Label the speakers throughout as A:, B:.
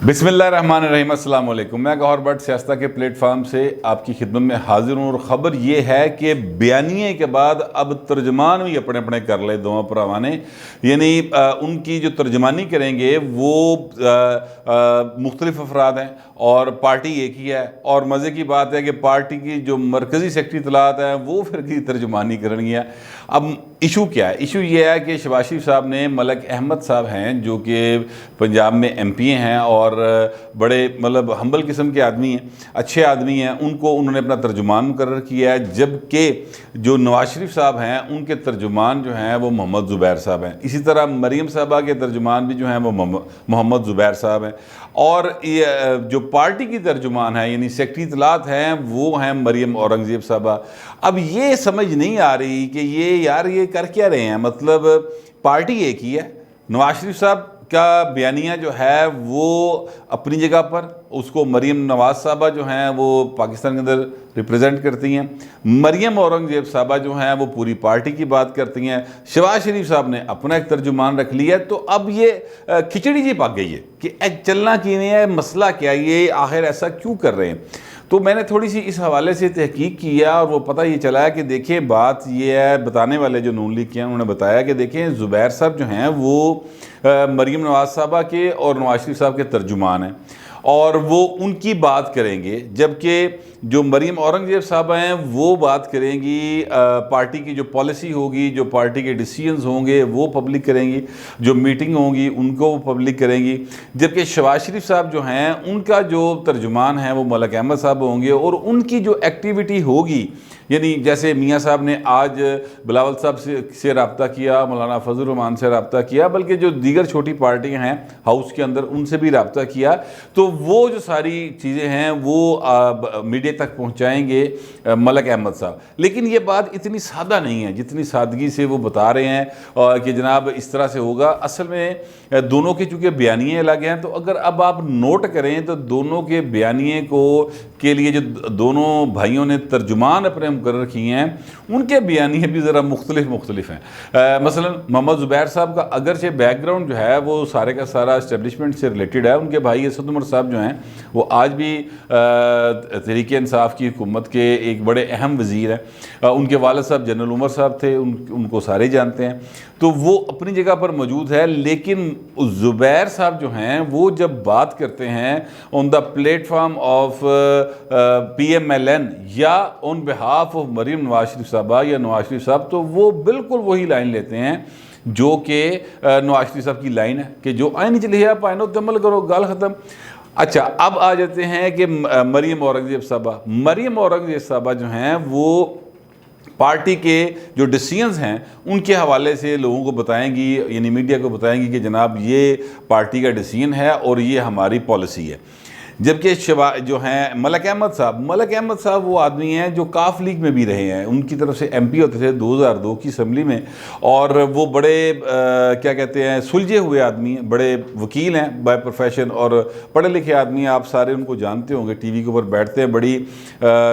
A: बिस्मिल्लाहिर्रहमानिर्रहीम, अस्सलाम वालेकुम। मैं गौहर भट्ट सियासत के प्लेटफार्म से आपकी खिदमत में हाजिर हूँ और ख़बर ये है कि बयानिए के बाद अब तर्जमान भी अपने अपने कर ले दोनों भरावां ने, यानी उनकी जो तर्जमानी करेंगे वो मुख्तलिफ अफराद हैं और पार्टी एक ही है। और मज़े की बात है कि पार्टी की जो मरकज़ी सेक्रेटरी इत्तलात है वो फिर की तर्जमानी करनी है। अब इशू क्या है? इशू ये है कि शहबाज शरीफ साहब ने मलक अहमद साहब हैं जो कि पंजाब में MP हैं और बड़े मतलब हम्बल किस्म के आदमी हैं, अच्छे आदमी हैं, उनको उन्होंने अपना तर्जुमान मुकर्रर किया है। जबकि जो नवाज शरीफ साहब हैं उनके तर्जुमान जो हैं वो मोहम्मद ज़ुबैर साहब हैं। इसी तरह मरीम साहबा के तर्जुमान भी जो हैं वो मोहम्मद ज़ुबैर साहब हैं। और ये जो पार्टी की तर्जुमान है यानी सेक्रेटरी इत्तलात हैं वो हैं मरीम औरंगज़ेब साहबा। अब ये समझ नहीं आ रही कि ये कर क्या रहे हैं। मतलब पार्टी एक ही है, नवाज शरीफ साहब का बयानिया जो है वो अपनी जगह पर, उसको मरीम नवाज साहबा जो हैं वो पाकिस्तान के अंदर रिप्रेजेंट करती हैं, मरीम औरंगज़ेब साहबा जो हैं वो पूरी पार्टी की बात करती हैं, शहबाज शरीफ साहब ने अपना एक तर्जुमान रख लिया। तो अब ये खिचड़ी जी पक गई है कि चलना क्यों है, मसला क्या है, ये आखिर ऐसा क्यों कर रहे हैं। तो मैंने थोड़ी सी इस हवाले से तहकीक किया और वो पता ये चला कि देखें बात ये है, बताने वाले जो नून लीग के हैं उन्होंने बताया कि देखें ज़ुबैर साहब जो हैं वो मरीम नवाज साहबा के और नवाज शरीफ साहब के तर्जुमान हैं और वो उनकी बात करेंगे। जबकि जो मरीम औरंगज़ेब साहब हैं वो बात करेंगी, पार्टी की जो पॉलिसी होगी, जो पार्टी के डिसीजंस होंगे वो पब्लिक करेंगी, जो मीटिंग होंगी उनको वो पब्लिक करेंगी। जबकि शहबाज शरीफ साहब जो हैं उनका जो तर्जुमान है वो मलक अहमद साहब होंगे और उनकी जो एक्टिविटी होगी, यानी जैसे मियाँ साहब ने आज बिलावल साहब से रब्ता किया, मौलाना फजल रहमान से रब्ता किया, बल्कि जो दीगर छोटी पार्टियां हैं हाउस के अंदर उनसे भी रब्ता किया। तो वो जो सारी चीज़ें हैं वो मीडिया तक पहुंचाएंगे मलक अहमद साहब। लेकिन ये बात इतनी सादा नहीं है जितनी सादगी से वो बता रहे हैं कि जनाब इस तरह से होगा। असल में दोनों के चूँकि बयानिए अलग हैं, तो अगर अब आप नोट करें तो दोनों के बयानिए के लिए जो दोनों भाइयों ने तर्जुमान अपने मुकर्रर किए हैं उनके बयानिए भी ज़रा मुख्तलिफ हैं। मसलन मोहम्मद ज़ुबैर साहब का अगरचे बैकग्राउंड जो है वो सारे का सारा इस्टेब्लिशमेंट से रिलेटेड है। उनके भाई असद उमर साहब जो हैं वो आज भी तहरीक इंसाफ की हुकूमत के एक बड़े अहम वज़ीर हैं। उनके वालिद साहब जनरल उमर साहब थे, उनको सारे जानते हैं, तो वो अपनी जगह पर मौजूद है। लेकिन ज़ुबैर साहब जो हैं वो जब बात करते हैं on the platform of PMLN या on behalf of Maryam Nawaz Sharif साहबा या नवाज शरीफ साहब, तो वो बिल्कुल वही लाइन लेते हैं जो कि नवाज शरीफ साहब की लाइन है कि जो आइन चली है आप आइनों तमल करो, गाल ख़त्म। अच्छा, अब आ जाते हैं कि मरीम औरंगज़ेब साहबा जो हैं वो पार्टी के जो डिसीजंस हैं उनके हवाले से लोगों को बताएंगी, यानी मीडिया को बताएंगी कि जनाब ये पार्टी का डिसीजन है और ये हमारी पॉलिसी है। जबकि जो हैं मलक अहमद साहब वो आदमी हैं जो काफ लीग में भी रहे हैं, उनकी तरफ से MP होते थे 2002 की असम्बली में, और वो बड़े क्या कहते हैं सुलझे हुए आदमी हैं, बड़े वकील हैं बाय प्रोफेशन और पढ़े लिखे आदमी हैं। आप सारे उनको जानते होंगे, TV के ऊपर बैठते हैं, बड़ी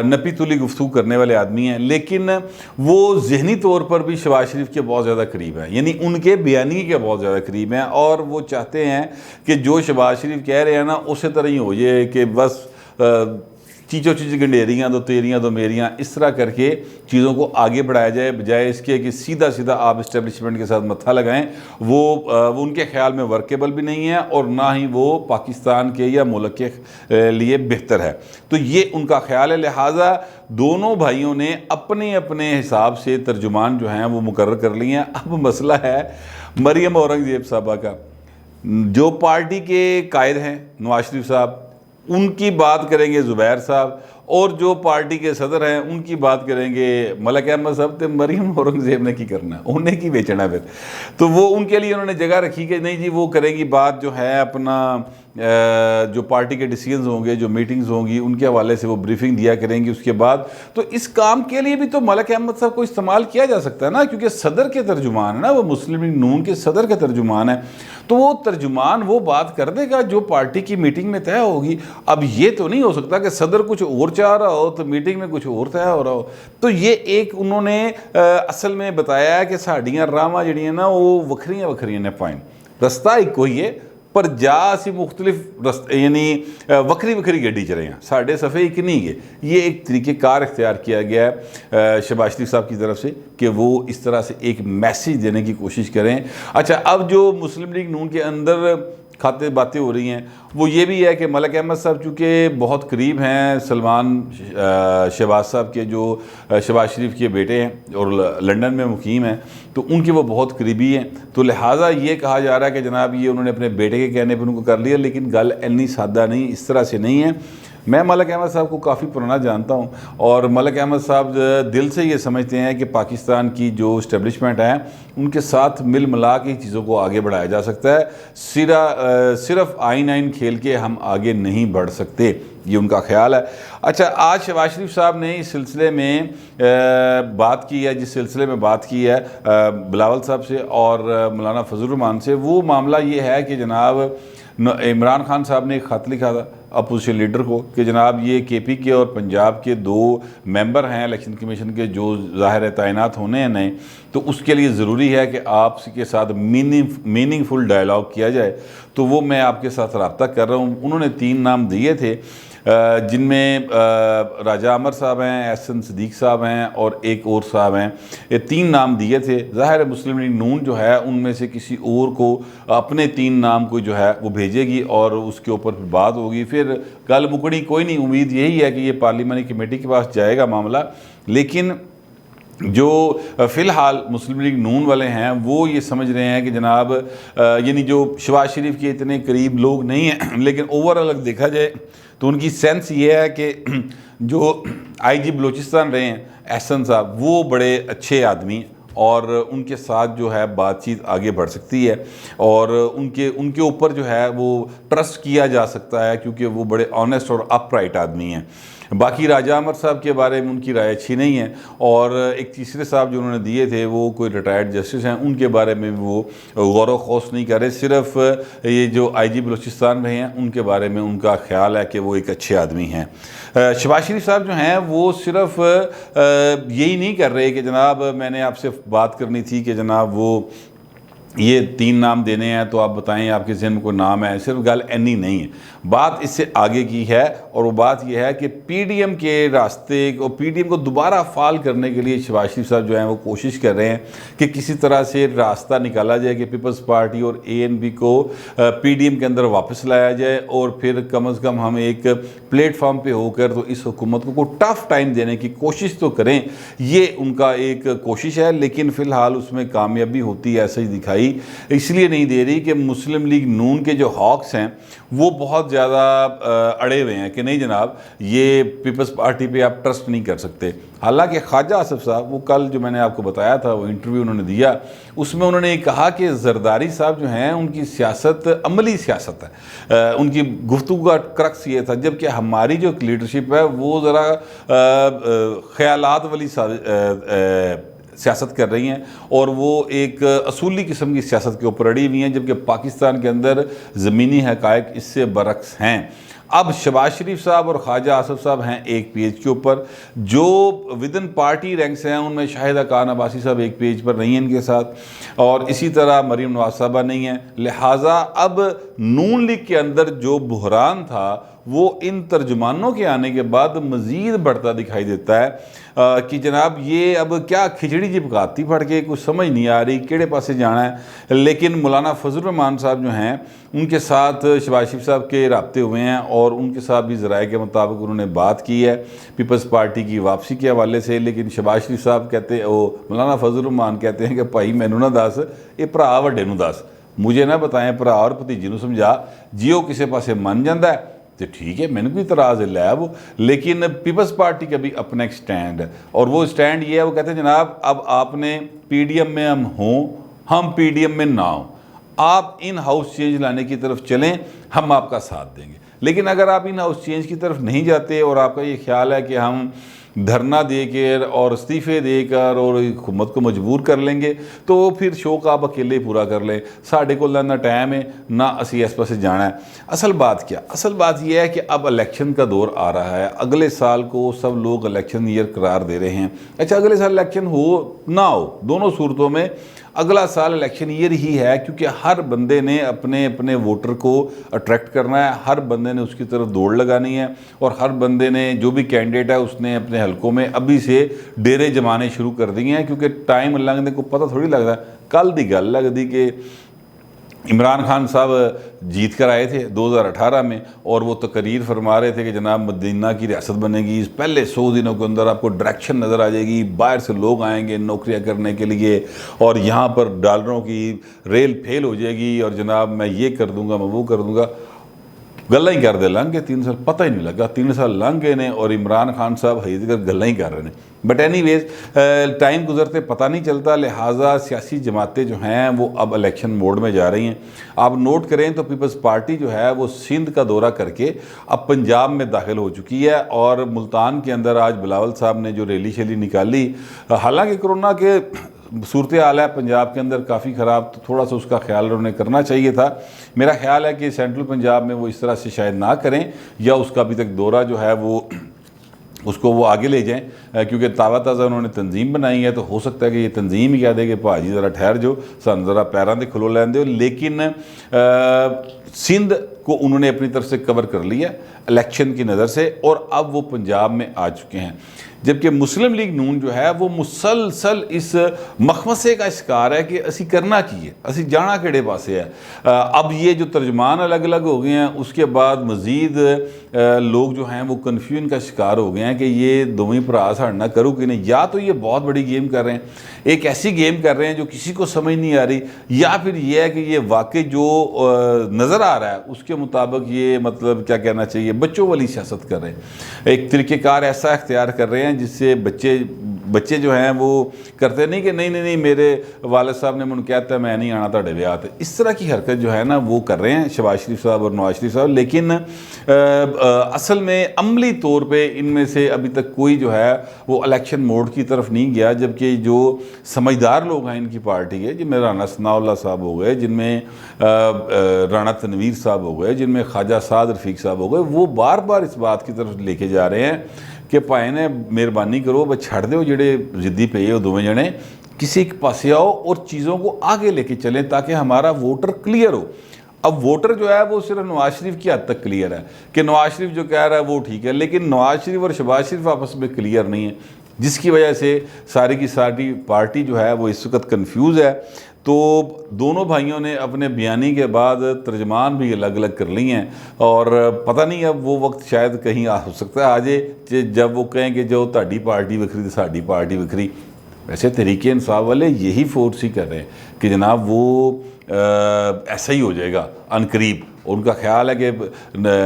A: नपी तुली गुफ्तगू करने वाले आदमी हैं। लेकिन वो जहनी तौर पर भी शहबाज शरीफ के बहुत ज़्यादा करीब हैं, यानी उनके बयानी के बहुत ज़्यादा करीब हैं और वो चाहते हैं कि जो शहबाज शरीफ कह रहे हैं ना उसी तरह ही हो जाए कि बस चीज़ों चीज़ गंडेरियाँ दो तेरियाँ दो मेरियाँ, इस तरह करके चीज़ों को आगे बढ़ाया जाए, बजाय इसके कि सीधा सीधा आप इस्टेब्लिशमेंट के साथ मत्था लगाएं। वो उनके ख्याल में वर्केबल भी नहीं है और ना ही वो पाकिस्तान के या मुल्क के लिए बेहतर है। तो ये उनका ख्याल है। लिहाजा दोनों भाइयों ने अपने अपने हिसाब से तर्जुमान जो हैं वो मुकर्रर कर लिए हैं। अब मसला है मरीम औरंगज़ेब साहबा का। जो पार्टी के कायद हैं नवाज शरीफ साहब, उनकी बात करेंगे ज़ुबैर साहब, और जो पार्टी के सदर हैं उनकी बात करेंगे मलक अहमद साहब। तो मरीम औरंगज़ेब ने की करना, उन्हें की बेचना फिर। तो वो उनके लिए उन्होंने जगह रखी कि नहीं जी वो करेंगी बात जो है अपना जो पार्टी के डिसीजंस होंगे, जो मीटिंग्स होंगी उनके हवाले से वो ब्रीफिंग दिया करेंगी उसके बाद। तो इस काम के लिए भी तो मलक अहमद साहब को इस्तेमाल किया जा सकता है ना, क्योंकि सदर के तर्जुमान है ना, वो मुस्लिम लीग नून के सदर के तर्जुमान है। तो वो तर्जुमान वो बात कर देगा जो पार्टी की मीटिंग में तय होगी। अब ये तो नहीं हो सकता कि सदर कुछ और चाह रहा हो तो मीटिंग में कुछ और तय हो रहा हो। तो ये एक उन्होंने असल में बताया है कि साड़ियाँ रावां जड़ियाँ ना वो वखरियां ने पॉइंट, रस्ता एक कोई है, پر ਜਾ ਅਸੀਂ ਮੁxtਲਿਫ रस्ते यानी वक्री वक्री गड्डी चले हैं, साढ़े सफ़े एक नहीं है। ये एक तरीक़ेकार इख्तियार किया गया है शहबाज शरीफ साहब की तरफ से कि वो इस तरह से एक मैसेज देने की कोशिश करें। अच्छा, अब जो मुस्लिम लीग नून के अंदर खाते बातें हो रही हैं वो ये भी है कि मलिक अहमद साहब चूँकि बहुत करीब हैं सलमान शहबाज साहब के, जो शहबाज शरीफ के बेटे हैं और लंदन में मुकीम हैं, तो उनके वो बहुत करीबी हैं। तो लिहाजा ये कहा जा रहा है कि जनाब ये उन्होंने अपने बेटे के कहने पर उनको कर लिया, लेकिन गल इतनी सादा नहीं, इस तरह से नहीं है। मैं मलिक अहमद साहब को काफ़ी पुराना जानता हूँ और मलिक अहमद साहब दिल से ये समझते हैं कि पाकिस्तान की जो इस्टेब्लिशमेंट है उनके साथ मिल मिला के चीज़ों को आगे बढ़ाया जा सकता है। सिर्फ आइन खेल के हम आगे नहीं बढ़ सकते, ये उनका ख्याल है। अच्छा, आज शहबाज शरीफ साहब ने इस सिलसिले में बात की है, जिस सिलसिले में बात की है बिलावल साहब से और मौलाना फजल रहमान से, वो मामला ये है कि जनाब इमरान खान साहब ने एक ख़त लिखा था अपोजिशन लीडर को कि जनाब ये केपी के और पंजाब के 2 मेंबर हैं इलेक्शन कमीशन के जो ज़ाहिर तैनात होने हैं नए, तो उसके लिए ज़रूरी है कि आपके साथ मीनिंगफुल डायलॉग किया जाए। तो वो मैं आपके साथ रब्ता कर रहा हूँ। उन्होंने 3 नाम दिए थे जिनमें राजा अमर साहब हैं, एहसन सिद्दीक साहब हैं और एक और साहब हैं। ये 3 नाम दिए थे। ज़ाहिर मुस्लिम लीग नून जो है उनमें से किसी और को अपने 3 नाम को जो है वो भेजेगी और उसके ऊपर फिर बात होगी, फिर कल मुकड़ी कोई नहीं। उम्मीद यही है कि ये पार्लिमानी कमेटी के पास जाएगा मामला, लेकिन जो फ़िलहाल मुस्लिम लीग नून वाले हैं वो ये समझ रहे हैं कि जनाब यानी जो शहबाज शरीफ के इतने करीब लोग नहीं हैं, लेकिन ओवरऑल अगर देखा जाए तो उनकी सेंस ये है कि जो IG बलूचिस्तान रहे हैं एहसन साहब, वो बड़े अच्छे आदमी और उनके साथ जो है बातचीत आगे बढ़ सकती है और उनके ऊपर जो है वो ट्रस्ट किया जा सकता है, क्योंकि वो बड़े ऑनेस्ट और अपराइट आदमी हैं। बाकी राजा अमर साहब के बारे में उनकी राय अच्छी नहीं है और एक तीसरे साहब जो उन्होंने दिए थे वो कोई रिटायर्ड जस्टिस हैं, उनके बारे में वो गौर व खौस नहीं कर रहे। सिर्फ ये जो IG बलूचिस्तान रहे हैं उनके बारे में उनका ख्याल है कि वो एक अच्छे आदमी हैं। शहबाज शरीफ साहब जो हैं वो सिर्फ यही नहीं कर रहे कि जनाब मैंने आपसे बात करनी थी कि जनाब वो ये 3 नाम देने हैं तो आप बताएं आपके ज़हन में कोई नाम है, सिर्फ गल एनी नहीं है, बात इससे आगे की है। और वो बात ये है कि PDM के रास्ते और PDM को दोबारा फाल करने के लिए शहबाज शरीफ साहब जो हैं वो कोशिश कर रहे हैं कि किसी तरह से रास्ता निकाला जाए कि पीपल्स पार्टी और ANP को PDM के अंदर वापस लाया जाए और फिर कम से कम हम एक प्लेटफॉर्म पे होकर तो इस हुकूमत को टफ़ टाइम देने की कोशिश तो करें। ये उनका एक कोशिश है, लेकिन फ़िलहाल उसमें कामयाबी होती है ऐसा ही दिखाई इसलिए नहीं दे रही कि मुस्लिम लीग नून के जो हॉक्स हैं वो बहुत ज़्यादा अड़े हुए हैं कि नहीं जनाब ये पीपल्स पार्टी पे आप ट्रस्ट नहीं कर सकते। हालांकि ख्वाजा आसिफ साहब, वो कल जो मैंने आपको बताया था वो इंटरव्यू उन्होंने दिया, उसमें उन्होंने कहा कि जरदारी साहब जो हैं उनकी सियासत अमली सियासत है, उनकी गुफ्तगू का क्रक्स ये था, जबकि हमारी जो लीडरशिप है वो ज़रा ख़यालात वाली सियासत कर रही हैं और वो एक असूली किस्म की सियासत के ऊपर अड़ी हुई हैं, जबकि पाकिस्तान के अंदर ज़मीनी हक़ाइक़ इससे बरक्स हैं। अब शहबाज शरीफ साहब और ख्वाजा आसिफ साहब हैं एक पेज के ऊपर, जो विदिन पार्टी रैंक्स हैं उनमें शाहिदा खान अब्बासी साहब एक पेज पर नहीं हैं इनके साथ, और इसी तरह मरीम नवाज साहबा नहीं हैं। लिहाजा अब नून लीग के अंदर जो बहरान था वो इन तर्जुमानों के आने के बाद मज़ीद बढ़ता दिखाई देता है कि जनाब ये अब क्या खिचड़ी जी पकाती फट के कुछ समझ नहीं आ रही केड़े पासे जाना है। लेकिन मौलाना फजल रहमान साहब जो हैं उनके साथ शहबाज शरीफ साहब के राब्ते हुए हैं और उनके साथ भी ज़राए के मुताबिक उन्होंने बात की है पीपल्स पार्टी की वापसी के हवाले से। लेकिन शहबाज शरीफ साहब कहते वो मौलाना फजल रहमान कहते हैं कि भाई मैनू ना दस, ये भरा वड्डे नू दस, मुझे ना बताएं भरा और भतीजी नू समझा, जियो किसी पासे मन जाता है तो ठीक है, मैंने कोई इतराज़ है वो, लेकिन पीपल्स पार्टी का भी अपना एक स्टैंड है और वो स्टैंड ये है, वो कहते हैं जनाब अब आपने PDM में हम हों, हम PDM में ना हों, आप इन हाउस चेंज लाने की तरफ चलें, हम आपका साथ देंगे। लेकिन अगर आप इन हाउस चेंज की तरफ नहीं जाते और आपका ये ख्याल है कि हम धरना देकर और इस्तीफ़े देकर और हुकूमत को मजबूर कर लेंगे तो फिर शौक आप अकेले ही पूरा कर लें, साढ़े को ना टाइम है ना असी इस पासे जाना है। असल बात क्या, असल बात यह है कि अब इलेक्शन का दौर आ रहा है, अगले साल को सब लोग इलेक्शन ईयर करार दे रहे हैं। अच्छा, अगले साल इलेक्शन हो ना हो, दोनों सूरतों में اگلا سال الیکشن ایئر ہی ہے، کیونکہ ہر بندے نے اپنے اپنے ووٹر کو اٹریکٹ کرنا ہے، ہر بندے نے اس کی طرف دوڑ لگانی ہے، اور ہر بندے نے جو بھی کینڈیڈیٹ ہے اس نے اپنے حلقوں میں ابھی سے ڈیرے جمانے شروع کر دیے ہیں، کیونکہ ٹائم لگنے کو پتہ تھوڑی لگتا ہے۔ کل دی گل لگتی کہ عمران خان صاحب جیت کر آئے تھے 2018 میں، اور وہ تقریر فرما رہے تھے کہ جناب مدینہ کی ریاست بنے گی، پہلے 100 دنوں کے اندر آپ کو ڈائریکشن نظر آ جائے گی، باہر سے لوگ آئیں گے نوکریاں کرنے کے لیے، اور یہاں پر ڈالروں کی ریل پھیل ہو جائے گی، اور جناب میں یہ کر دوں گا، میں وہ کر دوں گا۔ گلہ ہی کر دے لنگ گئے 3 سال، پتہ ہی نہیں لگا 3 سال لنگ گئے نے، اور عمران خان صاحب حقیقت گلہ ہی کر رہے ہیں۔ بٹ اینی ویز ٹائم گزرتے پتہ نہیں چلتا، لہٰذا سیاسی جماعتیں جو ہیں وہ اب الیکشن موڈ میں جا رہی ہیں۔ آپ نوٹ کریں تو پیپلز پارٹی جو ہے وہ سندھ کا دورہ کر کے اب پنجاب میں داخل ہو چکی ہے، اور ملتان کے اندر آج بلاول صاحب نے جو ریلی شیلی نکالی، حالانکہ کرونا کے صورتحال ہے پنجاب کے اندر کافی خراب، تو تھوڑا سا اس کا خیال انہوں نے کرنا چاہیے تھا۔ میرا خیال ہے کہ سینٹرل پنجاب میں وہ اس طرح سے شاید نہ کریں، یا اس کا ابھی تک دورہ جو ہے وہ اس کو وہ آگے لے جائیں، کیونکہ تازہ انہوں نے تنظیم بنائی ہے، تو ہو سکتا ہے کہ یہ تنظیم ہی کہہ دے کہ بھاجی ذرا ٹھہر جو، سن ذرا پیراں دے کھلو لین دیو۔ لیکن سندھ کو انہوں نے اپنی طرف سے کور کر لیا الیکشن کی نظر سے، اور اب وہ پنجاب میں آ چکے ہیں۔ جبکہ مسلم لیگ نون جو ہے وہ مسلسل اس مخمسے کا شکار ہے کہ اسی کرنا کی ہے، اسی جانا کیڑے پاسے ہے۔ اب یہ جو ترجمان الگ الگ ہو گئے ہیں، اس کے بعد مزید لوگ جو ہیں وہ کنفیوژن کا شکار ہو گئے ہیں کہ یہ دوویں بھرا ساڑنا کرو کہ نہیں، یا تو یہ بہت بڑی گیم کر رہے ہیں، ایک ایسی گیم کر رہے ہیں جو کسی کو سمجھ نہیں آ رہی، یا پھر یہ ہے کہ یہ واقعی جو نظر آ رہا ہے اس کے مطابق یہ مطلب کیا کہنا چاہیے بچوں والی سیاست کر رہے ہیں، ایک طریقہ کار ایسا اختیار کر رہے ہیں جس سے بچے جو ہیں وہ کرتے نہیں کہ نہیں میرے والد صاحب نے من کہتا ہے میں نہیں آنا تھوڑے بیاہ تے، اس طرح کی حرکت جو ہے نا وہ کر رہے ہیں شہباز شریف صاحب اور نواز شریف صاحب۔ لیکن اصل میں عملی طور پہ ان میں سے ابھی تک کوئی جو ہے وہ الیکشن موڈ کی طرف نہیں گیا، جبکہ جو سمجھدار لوگ ہیں ان کی پارٹی ہے، جن میں رانا ثناء اللہ صاحب ہو گئے، جن میں رانا تنویر صاحب ہو گئے، جن میں خواجہ سعد رفیق صاحب ہو گئے، وہ بار بار اس بات کی طرف لے کے جا رہے ہیں کہ پائے نے مہربانی کرو بس چھڑ دو جڑے ضدی پے ہو دوویں جنے، کسی ایک پاسے آؤ اور چیزوں کو آگے لے کے چلیں تاکہ ہمارا ووٹر کلیئر ہو۔ اب ووٹر جو ہے وہ صرف نواز شریف کی حد تک کلیئر ہے کہ نواز شریف جو کہہ رہا ہے وہ ٹھیک ہے، لیکن نواز شریف اور شہباز شریف آپس میں کلیئر نہیں ہے، جس کی وجہ سے ساری کی ساری پارٹی جو ہے وہ اس وقت کنفیوز ہے۔ تو دونوں بھائیوں نے اپنے بیانی کے بعد ترجمان بھی الگ الگ کر لی ہیں، اور پتہ نہیں اب وہ وقت شاید کہیں ہو سکتا ہے آجے جب وہ کہیں کہ جو تہاڈی پارٹی وکھری تو ساڈی پارٹی وکھری۔ ویسے تحریک انصاف والے یہی فورس ہی کر رہے ہیں کہ جناب وہ ایسا ہی ہو جائے گا عن قریب، اور ان کا خیال ہے کہ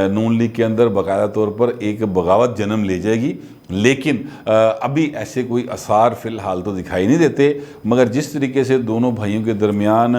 A: نون لیگ کے اندر باقاعدہ طور پر ایک بغاوت جنم لے جائے گی، لیکن ابھی ایسے کوئی آثار فی الحال تو دکھائی نہیں دیتے۔ مگر جس طریقے سے دونوں بھائیوں کے درمیان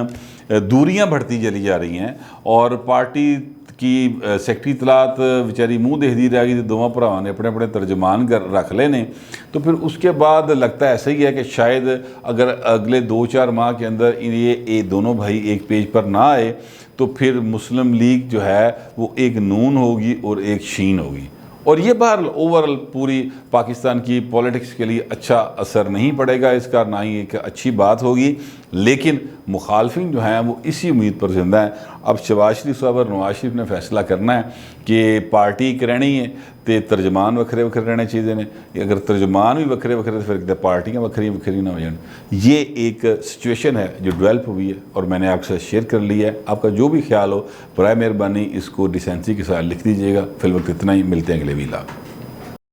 A: دوریاں بڑھتی چلی جا رہی ہیں، اور پارٹی کی سیکٹری اطلاعات بیچاری منہ دیکھتی رہ گئی، دونوں بھراواں نے اپنے اپنے ترجمان رکھ لے نے، تو پھر اس کے بعد لگتا ہے ایسا ہی ہے کہ شاید اگر اگلے 2-4 ماہ کے اندر یہ دونوں بھائی ایک پیج پر نہ آئے تو پھر مسلم لیگ جو ہے وہ ایک نون ہوگی اور ایک شین ہوگی، اور یہ اوورال پوری پاکستان کی پولیٹکس کے لیے اچھا اثر نہیں پڑے گا اس کا، نہ ہی ایک اچھی بات ہوگی۔ لیکن مخالفین جو ہیں وہ اسی امید پر زندہ ہیں۔ اب شہباز شریف صاحب اور نواز شریف نے فیصلہ کرنا ہے کہ پارٹی ایک رہنی ہے تو ترجمان وکھرے وکھرے رہنے چاہیے نے، اگر ترجمان بھی وکھرے وکھرے تو پھر پارٹیاں وکھری وکھری نہ ہو جائیں۔ یہ ایک سچویشن ہے جو ڈیولپ ہوئی ہے، اور میں نے آپ سے شیئر کر لی ہے۔ آپ کا جو بھی خیال ہو برائے مہربانی اس کو ڈیسینسی کے ساتھ لکھ دیجیے گا۔ فی الوقت اتنا ہی، ملتے ہیں اگلے ویلاگ۔